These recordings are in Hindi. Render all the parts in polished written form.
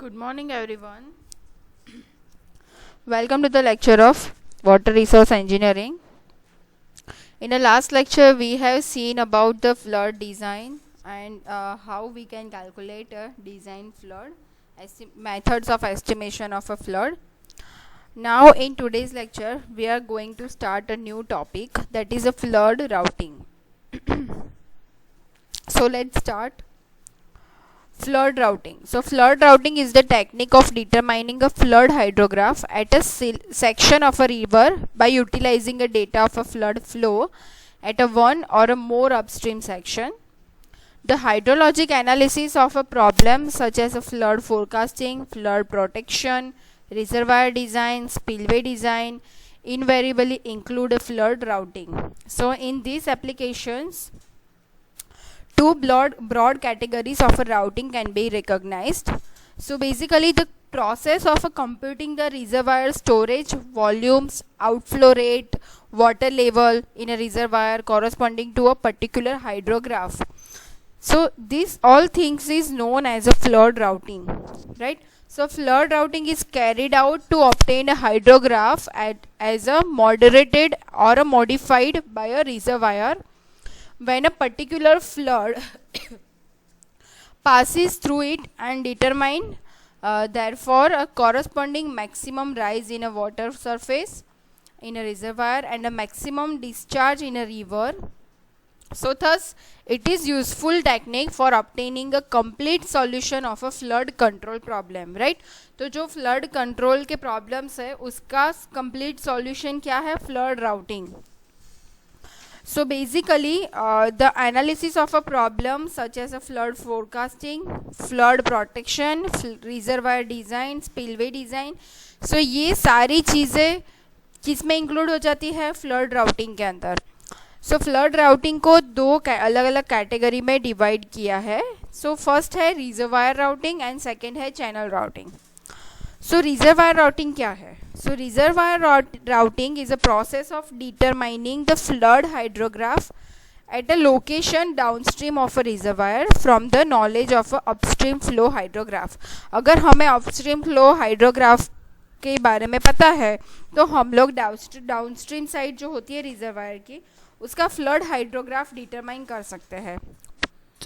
Good morning, everyone. Welcome to the lecture of Water Resource Engineering. In the last lecture, we have seen about the flood design and how we can calculate a design flood, methods of estimation of a flood. Now, in today's lecture, we are going to start a new topic, that is a flood routing. So, let's start. Flood routing. So flood routing is the technique of determining a flood hydrograph at a section of a river by utilizing a data of a flood flow at a one or a more upstream section. The hydrologic analysis of a problem such as a flood forecasting, flood protection, reservoir design, spillway design invariably include a flood routing. So in these applications, two broad categories of a routing can be recognized. So basically the process of computing the reservoir storage volumes, outflow rate, water level in a reservoir corresponding to a particular hydrograph. So this all things is known as a flood routing, right? So flood routing is carried out to obtain a hydrograph as a moderated or a modified by a reservoir when a particular flood passes through it and determine therefore a corresponding maximum rise in a water surface in a reservoir and a maximum discharge in a river. So thus it is useful technique for obtaining a complete solution of a flood control problem, right? तो जो flood control के problems है उसका complete solution क्या है? Flood routing. So basically the analysis of a problem such as a flood forecasting, flood protection, reservoir design, spillway design, so ये सारी चीज़ें किस में इंक्लूड हो जाती है? फ्लड राउटिंग के अंदर. सो फ्लड राउटिंग को दो अलग अलग कैटेगरी में डिवाइड किया है. सो फर्स्ट है रिजर्वायर राउटिंग एंड सेकेंड है channel routing. So reservoir routing क्या है? So reservoir routing is a process of determining the flood hydrograph at a location downstream of a reservoir from the knowledge of a upstream flow hydrograph. अगर हमें upstream flow hydrograph के बारे में पता है तो हम लोग डाउनस्ट्रीम साइड जो होती है रिजर्वायर की उसका फ्लड हाइड्रोग्राफ डिटरमाइन कर सकते हैं,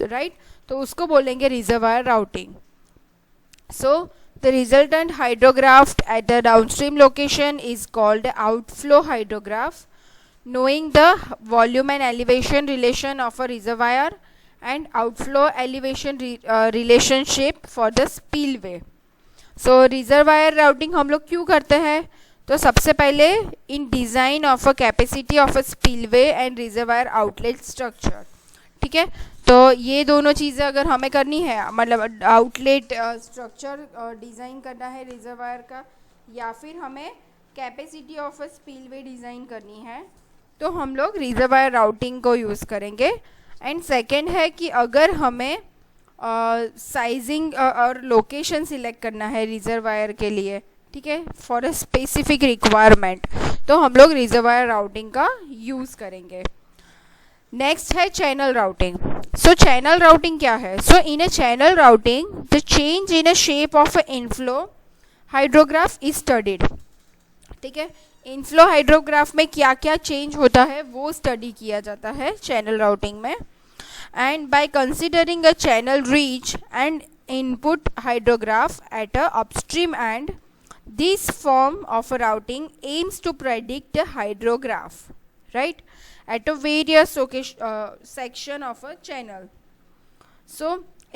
राइट? तो उसको बोलेंगे reservoir routing. So the resultant hydrograph at the downstream location is called outflow hydrograph. Knowing the volume and elevation relation of a reservoir and outflow elevation relationship for the spillway. So reservoir routing हम लोग क्यों करते हैं? तो सबसे पहले in design of a capacity of a spillway and reservoir outlet structure. ठीक है, तो ये दोनों चीज़ें अगर हमें करनी है, मतलब आउटलेट स्ट्रक्चर डिज़ाइन करना है रिजर्वायर का या फिर हमें capacity of a spillway design करनी है, तो हम लोग रिजर्वायर राउटिंग को यूज़ करेंगे. एंड सेकेंड है कि अगर हमें साइजिंग और लोकेशन सिलेक्ट करना है रिजर्वायर के लिए, ठीक है, फॉर अ स्पेसिफिक रिक्वायरमेंट, तो हम लोग रिजर्वायर राउटिंग का यूज़ करेंगे. नेक्स्ट है channel routing. So channel routing क्या है? So in a channel routing the change in a shape of a inflow hydrograph is studied. ठीक है, इनफ्लो हाइड्रोग्राफ में क्या क्या चेंज होता है वो स्टडी किया जाता है चैनल राउटिंग में. And by considering a channel reach and input hydrograph at a upstream end, this form of routing aims to predict a hydrograph, right, at a various section of a channel. So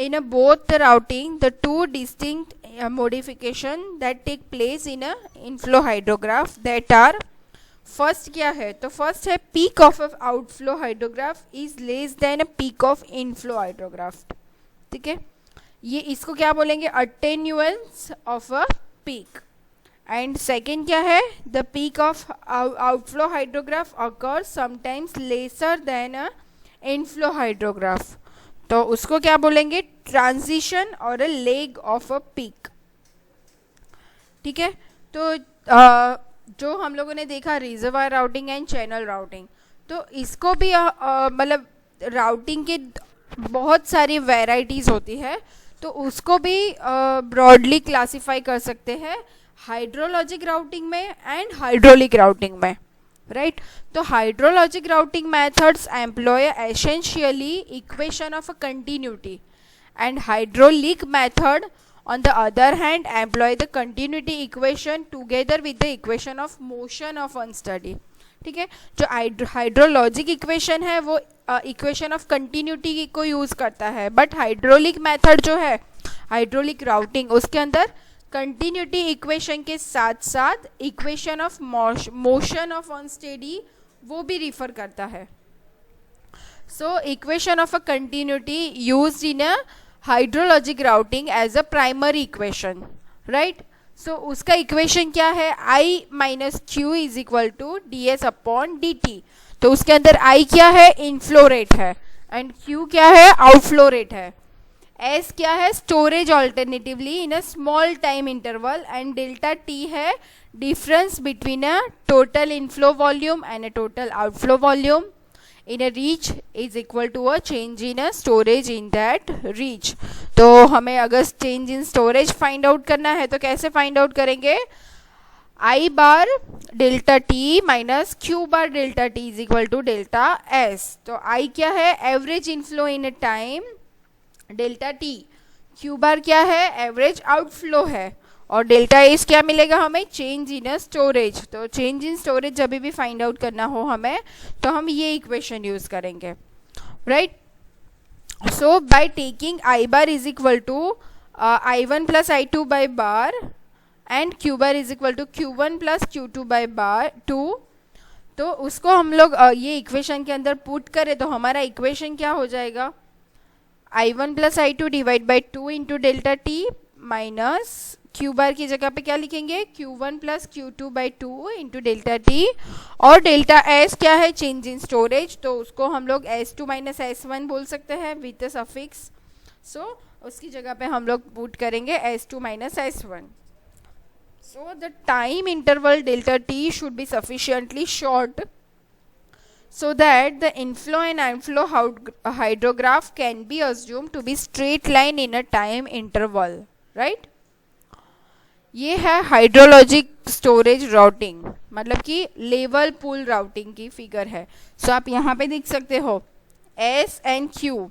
in both the routing, the two distinct modification that take place in a inflow hydrograph, that are first क्या है? तो first है peak of a outflow hydrograph is less than a peak of inflow hydrograph. ठीक है, ये इसको क्या बोलेंगे? attenuance of a peak. And second क्या है? The peak of outflow hydrograph occurs sometimes lesser than a inflow hydrograph, तो उसको क्या बोलेंगे? ट्रांजिशन और a leg of a peak. ठीक है, तो जो हम लोगों ने देखा reservoir routing and channel routing, तो इसको भी मतलब राउटिंग के बहुत सारी वेराइटीज़ होती है. तो उसको भी ब्रॉडली क्लासिफाई कर सकते हैं हाइड्रोलॉजिक राउटिंग में एंड हाइड्रोलिक राउटिंग में, राइट. तो hydrologic routing methods employ essentially equation of a continuity and hydraulic method on the other hand employ the continuity equation together with the equation of motion of unsteady. ठीक है, जो हाइड्रोलॉजिक इक्वेशन है वो इक्वेशन ऑफ कंटिन्यूटी को यूज करता है, बट हाइड्रोलिक मेथड जो है हाइड्रोलिक राउटिंग उसके अंदर कंटिन्यूटी इक्वेशन के साथ साथ equation of motion of unsteady वो भी रिफर करता है. So equation of a continuity used in a hydrologic routing as a primary equation, right. So उसका इक्वेशन क्या है, I minus Q is equal to d S upon d t. तो उसके अंदर I क्या है, इनफ्लो रेट है, एंड Q क्या है, आउटफ्लो रेट है. S क्या है, storage alternatively in a small time interval, and delta T है difference between a total inflow volume and a total outflow volume in a reach is equal to a change in a storage in that reach. तो हमें अगर change in storage find out करना है तो कैसे find out करेंगे, I bar delta T minus Q bar delta T is equal to delta S. तो I क्या है, average inflow in a time delta T, Q bar क्या है, average outflow है, और डेल्टा एस क्या मिलेगा हमें, चेंज इन अ स्टोरेज. तो चेंज इन स्टोरेज जब भी फाइंड आउट करना हो हमें तो हम ये इक्वेशन यूज करेंगे, right. So by taking I bar is equal to I1 plus I2 by bar and Q bar is equal to Q1 plus Q2 by bar 2, तो उसको हम लोग ये इक्वेशन के अंदर पुट करें तो हमारा इक्वेशन क्या हो जाएगा, I1 plus I2 divide by 2 into delta t minus Q bar की जगह पे क्या लिखेंगे, Q1 plus Q2 by 2 into delta T, और डेल्टा एस क्या है, चेंज इन स्टोरेज, तो उसको हम लोग S2 माइनस S1 बोल सकते हैं विथ सफिक्स. सो उसकी जगह पे हम लोग पुट करेंगे S2 minus S1. So the time interval delta T should be sufficiently short so that the inflow and outflow hydrograph can be assumed to be straight line in a time interval, right. ये है हाइड्रोलॉजिक स्टोरेज राउटिंग, मतलब कि लेवल पूल राउटिंग की फिगर है. सो आप यहाँ पे देख सकते हो S एंड Q,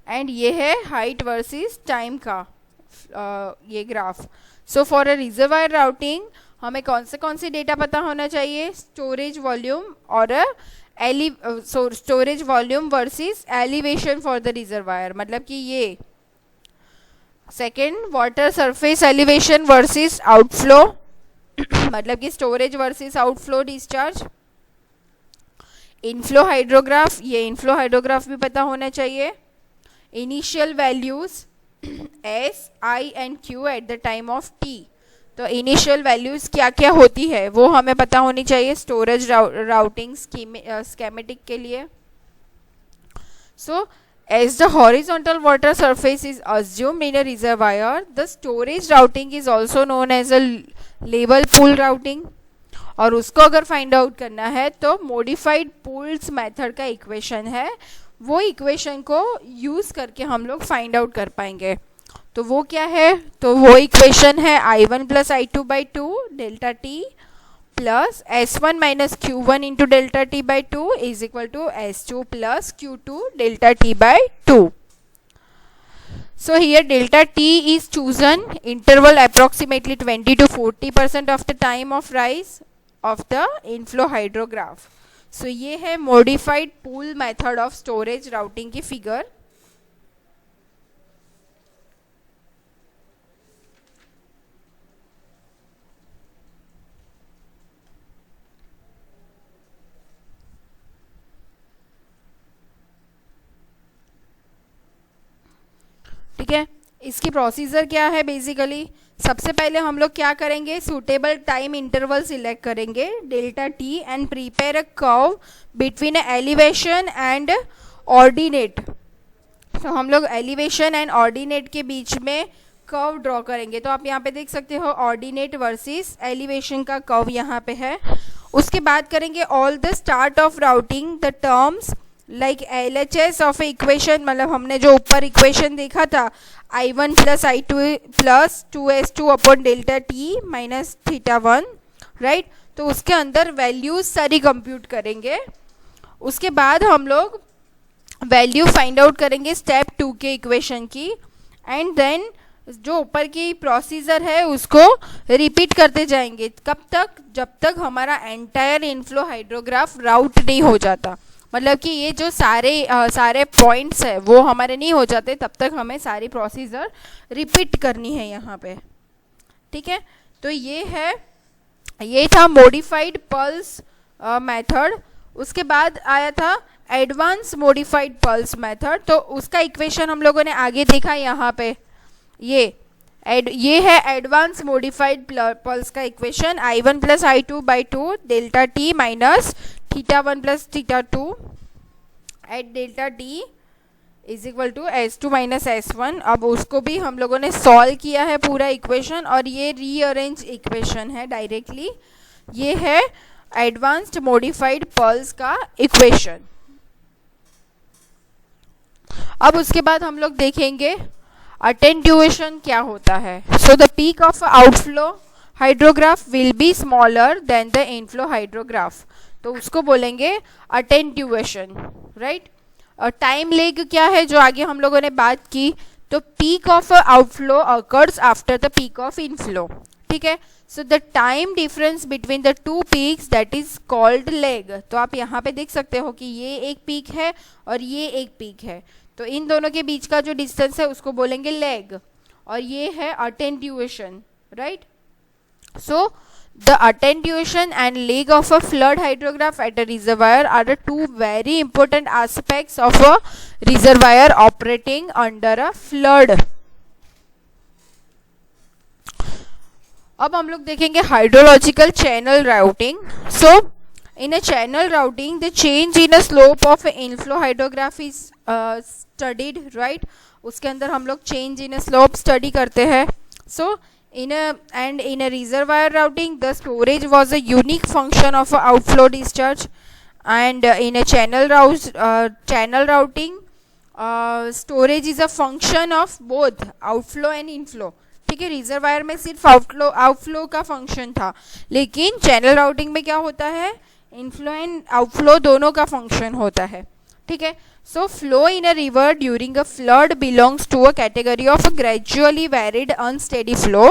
एंड ये है हाइट वर्सेस टाइम का ये graph. So for a reservoir routing हमें कौन से डेटा पता होना चाहिए, स्टोरेज वॉल्यूम और storage volume versus elevation for the reservoir, मतलब कि ये second water surface elevation versus outflow मतलब कि storage versus outflow discharge. Inflow hydrograph, ये इनफ्लो हाइड्रोग्राफ भी पता होना चाहिए. Initial values S, I and Q at the time of T, तो इनिशियल वैल्यूज क्या क्या होती है वो हमें पता होनी चाहिए स्टोरेज राउटिंग स्कीमेटिक के लिए. सो as the horizontal water surface is assumed in a reservoir, the storage routing is also known as a level pool routing. और उसको अगर फाइंड आउट करना है तो modified pools मेथड का इक्वेशन है, वो इक्वेशन को यूज करके हम लोग फाइंड आउट कर पाएंगे. तो वो क्या है, तो वो इक्वेशन है I1 plus I2 by 2 delta t plus S1 minus Q1 into delta t by 2 is equal to S2 plus Q2 delta t by 2. So here delta T is chosen interval approximately 20 to 40% of the time of rise of the inflow hydrograph. So ये है modified pool method of storage routing की फिगर. ठीक है, इसकी प्रोसीजर क्या है, बेसिकली सबसे पहले हम लोग क्या करेंगे, सूटेबल टाइम इंटरवल सिलेक्ट करेंगे delta T and prepare a curve between elevation and ordinate. तो हम लोग एलिवेशन एंड ऑर्डिनेट के बीच में कर्व ड्रॉ करेंगे. तो आप यहाँ पे देख सकते हो ऑर्डिनेट वर्सेस एलिवेशन का कर्व यहाँ पे है. उसके बाद करेंगे all the start of routing the terms like LHS of equation, मतलब हमने जो ऊपर इक्वेशन देखा था I1 plus I2 plus 2S2 upon delta t minus θ1, right. तो उसके अंदर वैल्यूज सारी कंप्यूट करेंगे, उसके बाद हम लोग वैल्यू फाइंड आउट करेंगे स्टेप 2 के इक्वेशन की, एंड देन जो ऊपर की प्रोसीजर है उसको रिपीट करते जाएंगे। कब तक? जब तक हमारा एंटायर इनफ्लो हाइड्रोग्राफ राउट नहीं हो जाता, मतलब कि ये जो सारे पॉइंट्स है वो हमारे नहीं हो जाते, तब तक हमें सारी प्रोसीजर रिपीट करनी है यहाँ पे, ठीक है। तो ये था मॉडिफाइड पल्स मेथड। उसके बाद आया था एडवांस मॉडिफाइड पल्स मेथड, तो उसका इक्वेशन हम लोगों ने आगे देखा यहाँ पे। ये है एडवांस मॉडिफाइड पल्स का equation, I1 plus I2 by 2 delta t minus θ1 plus θ2 at delta t is equal to S2 minus S1। अब उसको भी हम लोगों ने सॉल्व किया है पूरा इक्वेशन, और ये रीअरेंज इक्वेशन है डायरेक्टली। ये है एडवांस्ड मॉडिफाइड पल्स का इक्वेशन। अब उसके बाद हम लोग देखेंगे अटेंट्यूएशन क्या होता है। So the peak of outflow hydrograph will be smaller than the inflow hydrograph, तो उसको बोलेंगे अटेंट्यूएशन, राइट। टाइम लेग क्या है जो आगे हम लोगों ने बात की, तो peak of outflow occurs after the peak of inflow, ठीक है। So the time difference between the two peaks that is called leg. तो आप यहाँ पे देख सकते हो कि ये एक पीक है और ये एक पीक है, तो इन दोनों के बीच का जो डिस्टेंस है उसको बोलेंगे लेग, और ये है attenuation, right. So the attenuation and lag of a flood hydrograph at a reservoir are the two very important aspects of a reservoir operating under a flood. अब हम लोग देखेंगे hydrological channel routing. So in a channel routing the change in a slope of inflow hydrograph is studied, right। उसके अंदर हम लोग change in a slope study करते हैं। so in a reservoir routing the storage was a unique function of outflow discharge, and in a channel routing storage is a function of both outflow and inflow, ठीक है। रिजर्वायर में सिर्फ आउटफ्लो का फंक्शन था, लेकिन चैनल राउटिंग में क्या होता है, इनफ्लो एंड आउटफ्लो दोनों का फंक्शन होता है, ठीक है। So flow in a river during a flood belongs to a category of gradually varied unsteady flow,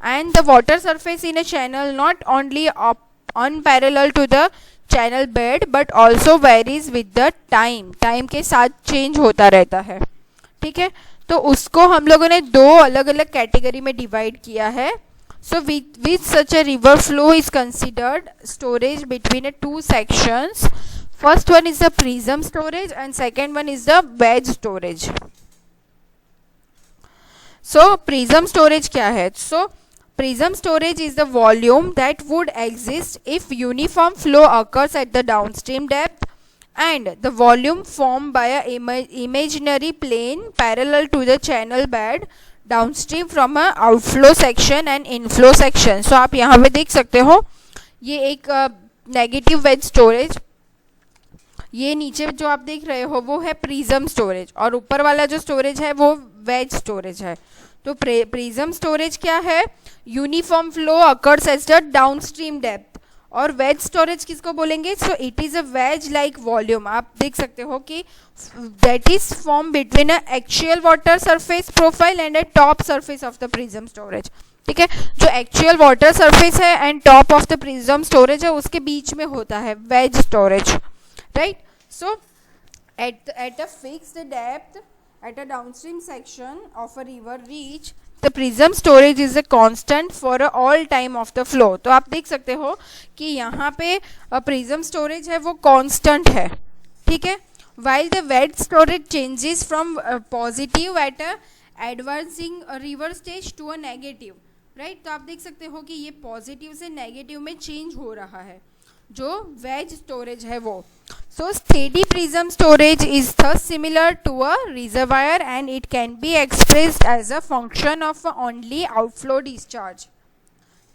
and the water surface in a channel not only unparallel to the channel bed but also varies with the time के साथ चेंज होता रहता है, ठीक है। तो उसको हम लोगों ने दो अलग अलग कैटेगरी में डिवाइड किया है। So with such a river flow is considered storage between two sections. First one is the prism storage and second one is the wedge storage. So prism storage क्या है? So prism storage is the volume that would exist if uniform flow occurs at the downstream depth, and the volume formed by a imaginary plane parallel to the channel bed downstream from a outflow section and inflow section. So आप यहाँ पे देख सकते हो ये एक नेगेटिव वेज स्टोरेज, ये नीचे जो आप देख रहे हो वो है प्रिज्म स्टोरेज, और ऊपर वाला जो स्टोरेज है वो वेज स्टोरेज है। तो प्रिज्म स्टोरेज क्या है, uniform flow occurs at the downstream depth, और वेज स्टोरेज किसको बोलेंगे, so it is a wedge like volume. आप देख सकते हो कि that is form between a actual water surface profile and a top surface of the prism storage, ठीक है। जो एक्चुअल वाटर सरफेस है and top of the prism storage है उसके बीच में होता है wedge storage, right. So at a fixed depth at a downstream section of a river reach the prism storage is a constant for all time of the flow। तो आप देख सकते हो कि यहाँ पे प्रिज्म स्टोरेज है वो कांस्टेंट है, ठीक है। while the wedge storage changes from positive at a advancing river stage to a negative, right। तो आप देख सकते हो कि ये पॉजिटिव से नेगेटिव में चेंज हो रहा है जो वेज स्टोरेज है वो। So steady prism storage is thus similar to a reservoir and it can be expressed as a function of only outflow discharge,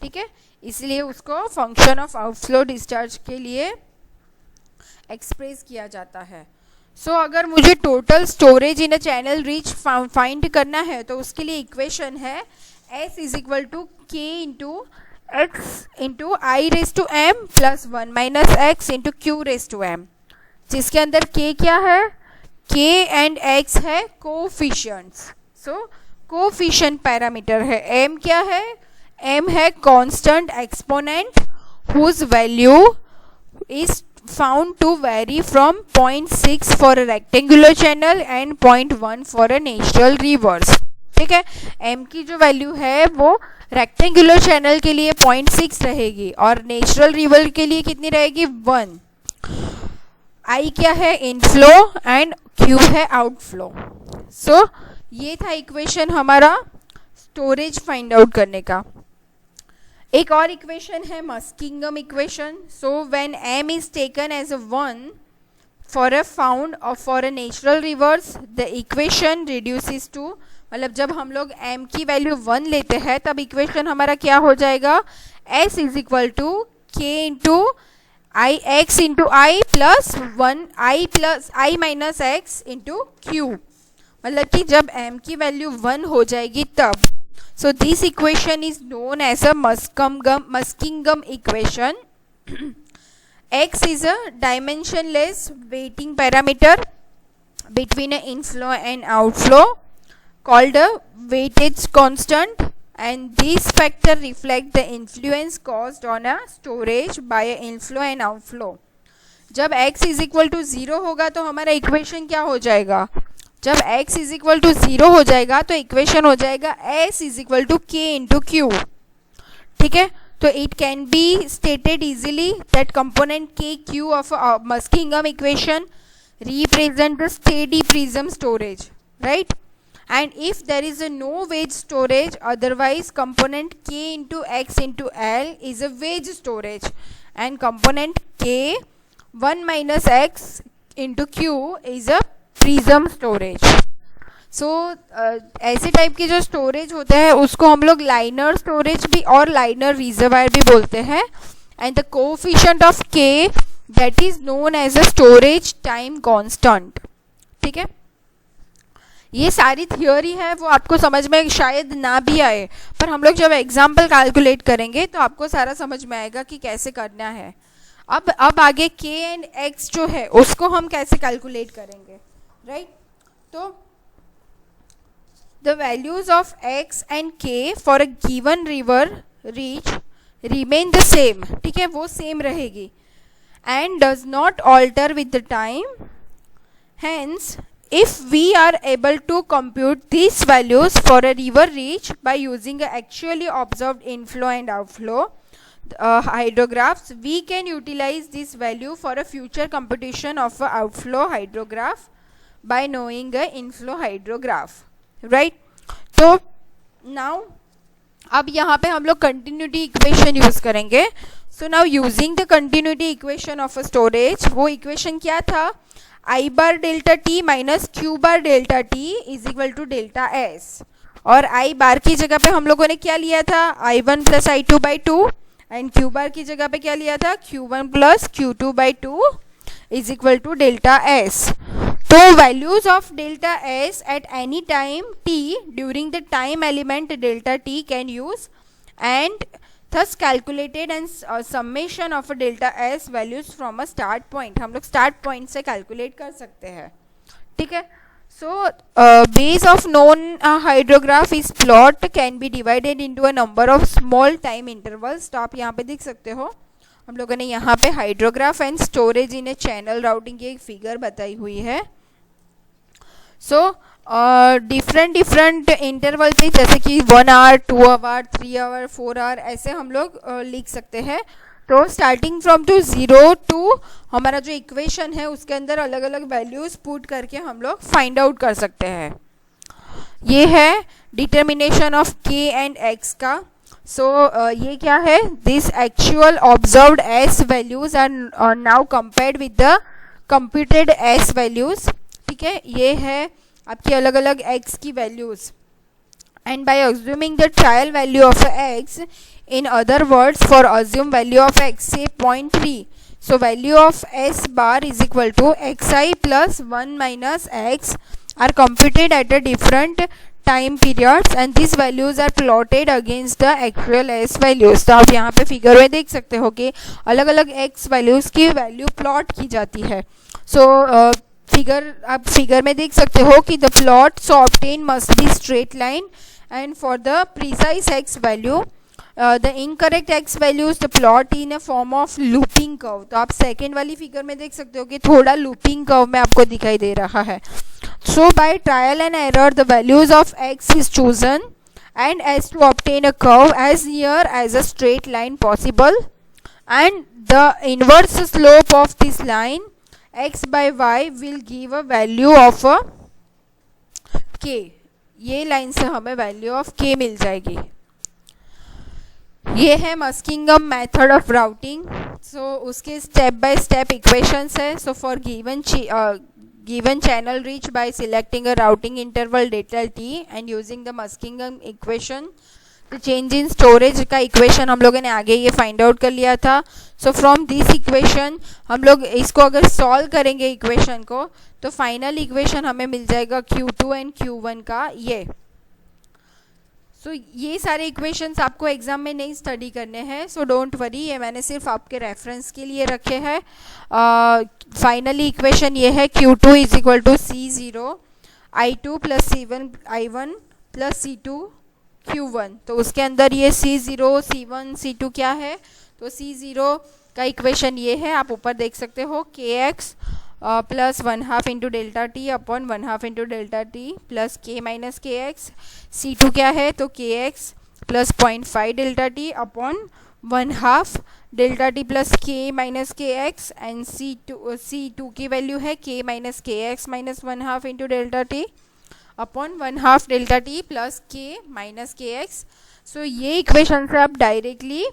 ठीक है। इसलिए उसको function of outflow discharge के लिए एक्सप्रेस किया जाता है। सो अगर मुझे total storage in a channel reach find करना है तो उसके लिए इक्वेशन है S is equal to K into x into i raise to m plus 1 minus x into q raise to m, जिसके अंदर K क्या है, K एंड X है कोफिशिएंट्स, सो कोफिशिएंट पैरामीटर है। M क्या है, M है constant exponent whose value is found to vary from 0.6 for a rectangular channel and 0.1 for a natural reverse। ठीक है, m की जो वैल्यू है वो रेक्टेंगुलर चैनल के लिए 0.6 रहेगी और नेचुरल रिवर के लिए कितनी रहेगी 1। I क्या है इनफ्लो एंड Q है आउटफ्लो। सो ये था इक्वेशन हमारा स्टोरेज फाइंड आउट करने का। एक और इक्वेशन है Muskingum equation. So when m is taken as a 1 for a found or for a natural rivers the equation reduces to, मतलब जब हम लोग m की वैल्यू 1 लेते हैं तब इक्वेशन हमारा क्या हो जाएगा, s is equal to k into i x into i plus 1 i plus i minus x into q, मतलब कि जब m की वैल्यू 1 हो जाएगी तब। So this equation is known as a Muskingum equation. X is a dimensionless weighting parameter between an inflow and outflow called a weightage constant, and this factor reflect the influence caused on a storage by a inflow and outflow. जब x is equal to 0 होगा तो हमारा इक्वेशन क्या हो जाएगा, जब x इज इक्वल टू 0 हो जाएगा तो इक्वेशन हो जाएगा s is equal to k into Q. ठीक है, तो it can be stated easily that component k q of Muskingum equation represent the steady prism storage, right, and if there is a no wedge storage otherwise component k into x into l is a wedge storage and component k 1 minus x into Q is a prism storage. So ऐसे टाइप के जो स्टोरेज होते हैं उसको हम लोग लाइनर स्टोरेज भी और लाइनर रिजर्वायर भी बोलते हैं, and the coefficient of k that is known as a storage time constant. ठीक है, ये सारी थियोरी है वो आपको समझ में शायद ना भी आए, पर हम लोग जब एग्जाम्पल कैलकुलेट करेंगे तो आपको सारा समझ में आएगा कि कैसे करना है। अब आगे k एंड x जो है उसको हम कैसे कैलकुलेट करेंगे, राइट, तो the values of x and k for a given river reach remain the same. ठीक है, वो सेम रहेगी and does not alter with the time. Hence if we are able to compute these values for a river reach by using a actually observed inflow and outflow hydrographs, we can utilize this value for a future computation of a outflow hydrograph by knowing a inflow hydrograph, right। तो now अब यहाँ पे हम लोग कंटिन्यूटी इक्वेशन यूज करेंगे। So now using the continuity equation of a storage, वो इक्वेशन क्या था, I bar delta t minus Q bar delta t is equal to delta S, और आई बार की जगह पे हम लोगों ने क्या लिया था, I one plus I two by two, and Q bar की जगह पे क्या लिया था, Q one plus Q two by two is equal to delta S. तो values of delta S at any time t during the time element delta t can use and thus calculated and summation of a delta s values from a start point, हम लोग start point से calculate कर सकते हैं। ठीक है, so base of known hydrograph is plot can be divided into a number of small time intervals। तो आप यहाँ पे देख सकते हो हम लोगों ने यहाँ पे hydrograph and storage in A channel routing की एक फिगर बताई हुई है। सो डिफरेंट इंटरवल पे जैसे कि 1 आवर 2 आवर 3 आवर 4 आवर ऐसे हम लोग लिख सकते हैं। तो स्टार्टिंग फ्रॉम टू 0 टू हमारा जो इक्वेशन है उसके अंदर अलग अलग वैल्यूज पुट करके हम लोग फाइंड आउट कर सकते हैं। ये है determination of k and x का। ये क्या है, this actual observed s values are now compared with the computed s values. ठीक है, ये है आपकी अलग अलग x की values, and by assuming the trial value of x, in other words for assume value of x से 0.3, So value of S bar is equal to xi plus 1 minus x are computed at a different time periods and this values are plotted against the actual s values. तो आप यहाँ पे फिगर में देख सकते हो कि अलग अलग एक्स वैल्यूज की वैल्यू प्लॉट की जाती है. सो आप फिगर में देख सकते हो कि the plot so obtain must be straight line and for the precise x value the incorrect x values the plot in a form of looping curve. तो आप सेकेंड वाली फिगर में देख सकते हो कि थोड़ा लूपिंग कर्व में आपको दिखाई दे रहा है. So by trial and error the values of x is chosen and as to obtain a curve as near as a straight line possible and the inverse slope of this line x by y will give a value of a k. ये लाइन से हमें वैल्यू ऑफ k मिल जाएगी. ये है मस्किंगम मेथड ऑफ राउटिंग. सो उसके स्टेप बाय स्टेप इक्वेशंस है. So for given channel reach by selecting a routing interval delta t and using the Muskingum equation, the change in storage का इक्वेशन हम लोगों ने आगे ये फाइंड आउट कर लिया था. सो फ्रॉम दिस इक्वेशन हम लोग इसको अगर सॉल्व करेंगे इक्वेशन को तो फाइनल इक्वेशन हमें मिल जाएगा Q2 एंड Q1 का ये. सो ये सारे इक्वेशंस आपको एग्जाम में नहीं स्टडी करने हैं. सो डोंट वरी, ये मैंने सिर्फ आपके रेफरेंस के लिए रखे हैं. फाइनली इक्वेशन ये है Q2 is equal to C0 I2 plus C1 I1 plus C2 Q1. तो उसके अंदर ये C0 C1 C2 क्या है, तो C0 का इक्वेशन ये है, आप ऊपर देख सकते हो kx plus 1/2 into delta T upon 1/2 into delta t plus के माइनस के एक्स. C2 क्या है, तो kx plus 0.5 delta T upon 1/2 delta t plus के माइनस के एक्स एंड C2 की वैल्यू है k माइनस के x minus 1/2 into delta T upon 1/2 delta t plus के माइनस के एक्स. सो ये इक्वेशन से आप डायरेक्टली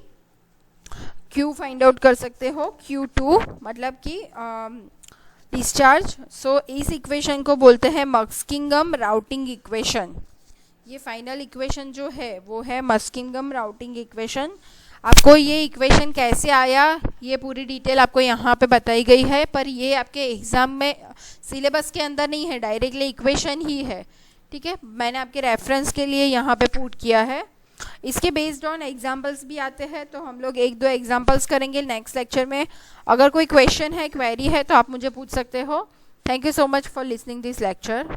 Q फाइंड आउट कर सकते हो. Q2 मतलब कि डिस्चार्ज. सो इस इक्वेशन को बोलते हैं मस्किंगम राउटिंग इक्वेशन. ये फाइनल इक्वेशन जो है वो है मस्किंगम राउटिंग इक्वेशन. आपको ये इक्वेशन कैसे आया ये पूरी डिटेल आपको यहाँ पे बताई गई है, पर ये आपके एग्ज़ाम में सिलेबस के अंदर नहीं है, डायरेक्टली इक्वेशन ही है. ठीक है, मैंने आपके रेफरेंस के लिए यहाँ पे पुट किया है. इसके बेस्ड ऑन एग्जाम्पल्स भी आते हैं, तो हम लोग 1-2 एग्जाम्पल्स करेंगे नेक्स्ट लेक्चर में. अगर कोई क्वेश्चन है, क्वेरी है, तो आप मुझे पूछ सकते हो. Thank you so much for listening this lecture.